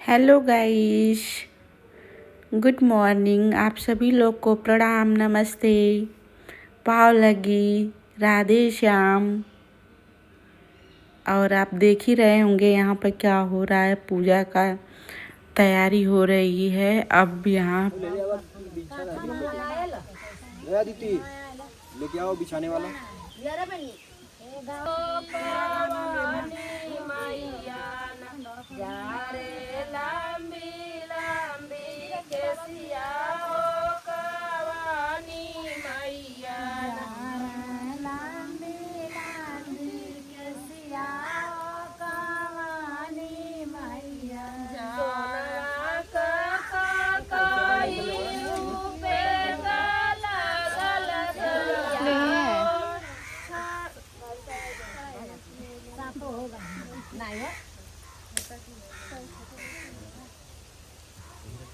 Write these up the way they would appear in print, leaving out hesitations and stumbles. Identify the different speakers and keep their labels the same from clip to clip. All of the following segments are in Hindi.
Speaker 1: Hello guys, good morning. आप सभी लोग को प्रणाम, नमस्ते, पाव लगी, राधे श्याम। और आप देख ही रहे होंगे यहाँ पर क्या हो रहा है। पूजा का तैयारी हो रही है। अब यहाँ
Speaker 2: लेके आओ बिछाने वाला।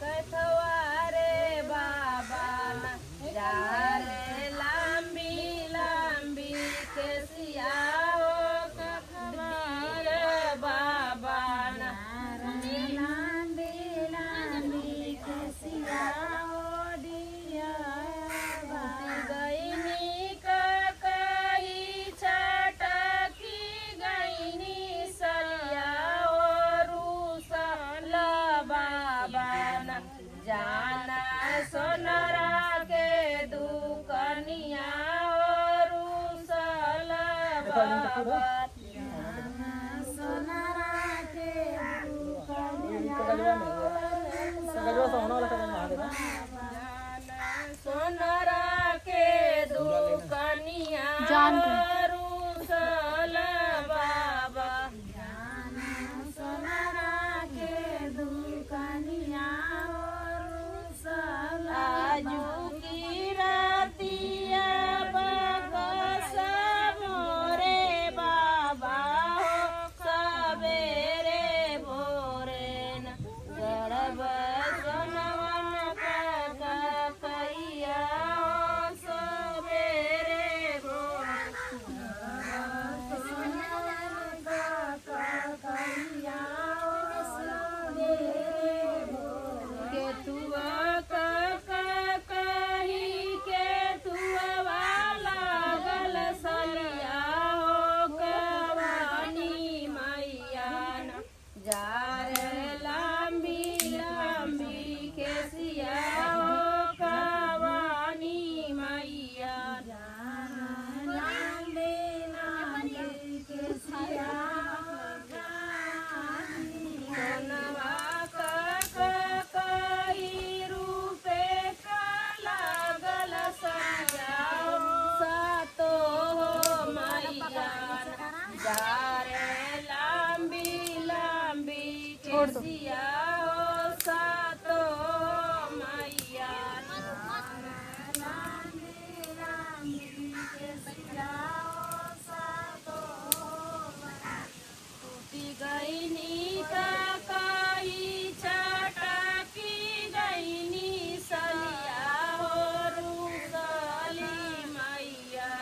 Speaker 3: कथवारे बाबा जा रे लंबी लंबी केसिया हो कथवारे बाबा लंबी लंबी केसिया हो दिया गईनी का कही छटकी गईनी सरिया और रूसल बाबा जाना सोनरा के दुकनिया और रूसल बाबा सोनरा के सोनरा के दुकनिया रूसल बाबा सोनरा के दुकनिया आजू की रातिया बकसा मोरे बाबा हो सवेरे भोरे न गड़ब सोनवन का कैया हो सवेरे भोरे सोनवन का कैया हो सवेरे भोरे केतुआ केसिया हो सातो मैया लंबी लंबी केसिया हो सातो टूटी गईनी का कही छटकी गईनी सलिया हो रूसली मैया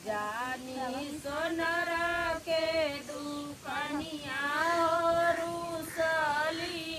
Speaker 3: जानी सोनरा के दुकनिया हो रूसली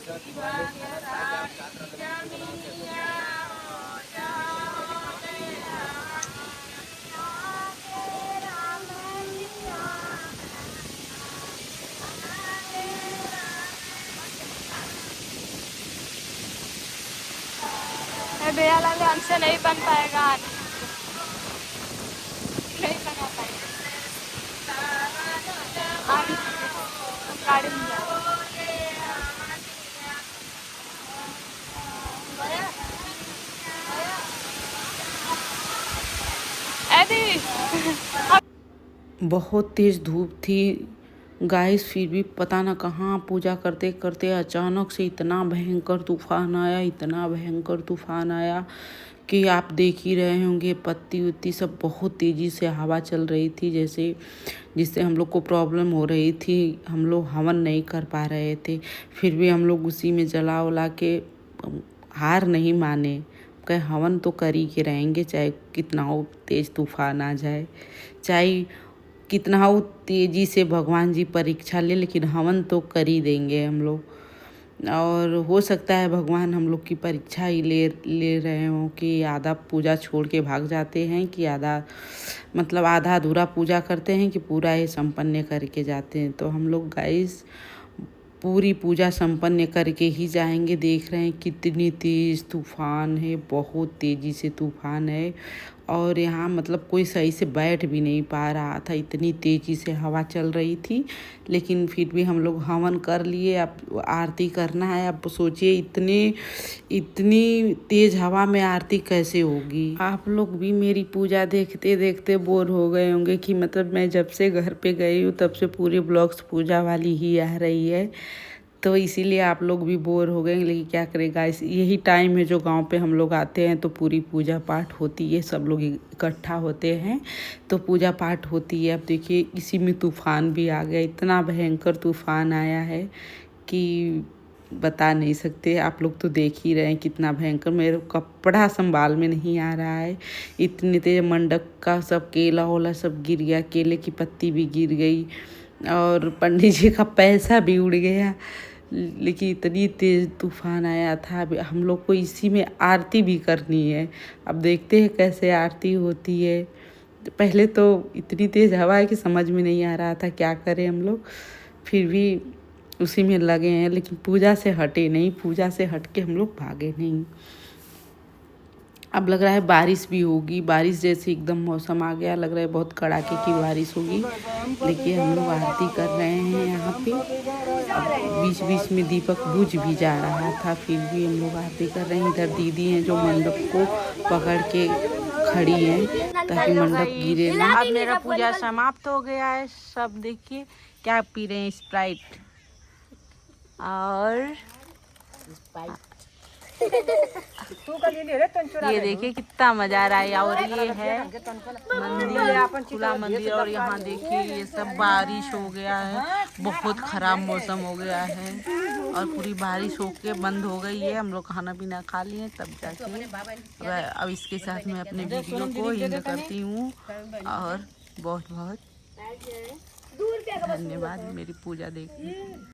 Speaker 3: भाग्यशाली जमिनिया हो जाओगे भैया लगे हमसे नहीं बन पाएगा नहीं बना पाएगा गाड़ी में
Speaker 1: बहुत तेज़ धूप थी गाइस, फिर भी पता ना कहाँ पूजा करते करते अचानक से इतना भयंकर तूफान आया, इतना भयंकर तूफान आया कि आप देख ही रहे होंगे। पत्ती उत्ती सब बहुत तेज़ी से हवा चल रही थी, जैसे जिससे हम लोग को प्रॉब्लम हो रही थी। हम लोग हवन नहीं कर पा रहे थे, फिर भी हम लोग उसी में जला उला के हार नहीं माने, कहे हवन तो कर ही के रहेंगे, चाहे कितना हो तेज़ तूफान आ जाए, चाहे कितना हो तेज़ी से भगवान जी परीक्षा ले, लेकिन हवन तो कर ही देंगे हम लोग। और हो सकता है भगवान हम लोग की परीक्षा ही ले रहे हों कि आधा पूजा छोड़ के भाग जाते हैं, कि आधा मतलब आधा अधूरा पूजा करते हैं, कि पूरा ही संपन्न करके जाते हैं। तो हम लोग गाइस पूरी पूजा संपन्न करके ही जाएंगे। देख रहे हैं कितनी तेज़ तूफान है, बहुत तेज़ी से तूफान है, और यहाँ मतलब कोई सही से बैठ भी नहीं पा रहा था, इतनी तेज़ी से हवा चल रही थी। लेकिन फिर भी हम लोग हवन कर लिए। अब आरती करना है। अब सोचिए इतनी तेज़ हवा में आरती कैसे होगी। आप लोग भी मेरी पूजा देखते देखते बोर हो गए होंगे कि मतलब मैं जब से घर पे गई हूँ तब से पूरे ब्लॉग्स पूजा वाली ही आ रही है, तो इसीलिए आप लोग भी बोर हो गए। लेकिन क्या करेगा, यही टाइम है जो गांव पे हम लोग आते हैं तो पूरी पूजा पाठ होती है, सब लोग इकट्ठा होते हैं तो पूजा पाठ होती है। अब देखिए इसी में तूफान भी आ गया, इतना भयंकर तूफान आया है कि बता नहीं सकते। आप लोग तो देख ही रहे हैं कितना भयंकर, मेरा कपड़ा संभाल में नहीं आ रहा है, इतनी तेज मंडप का सब केला वेला सब गिर गया, केले की पत्ती भी गिर गई और पंडित जी का पैसा भी उड़ गया। लेकिन इतनी तेज़ तूफान आया था। अब हम लोग को इसी में आरती भी करनी है, अब देखते हैं कैसे आरती होती है। पहले तो इतनी तेज़ हवा है कि समझ में नहीं आ रहा था क्या करें हम लोग, फिर भी उसी में लगे हैं। लेकिन पूजा से हटे नहीं, पूजा से हट के हम लोग भागे नहीं। अब लग रहा है बारिश भी होगी, बारिश जैसे एकदम मौसम आ गया, लग रहा है बहुत कड़ाके की बारिश होगी। देखिए हम लोग आरती कर रहे हैं यहाँ पे। अब बीच बीच में दीपक बुझ भी जा रहा था, फिर भी हम लोग आरती कर रहे हैं। इधर दीदी हैं जो मंडप को पकड़ के खड़ी हैं ताकि मंडप गिरे ना। अब मेरा पूजा समाप्त हो गया है। सब देखिए क्या पी रहे हैं, स्प्राइट और ये देखिए कितना मजा आ रहा है। और ये है मंदिर, खुला मंदिर, और यहाँ देखिए ये सब बारिश हो गया है, बहुत खराब मौसम हो गया है और पूरी बारिश होके बंद हो गई है। हम लोग खाना पीना खा लिए तब जाके अब इसके साथ मैं अपने वीडियो को एंड करती हूँ और बहुत बहुत धन्यवाद मेरी पूजा देखने।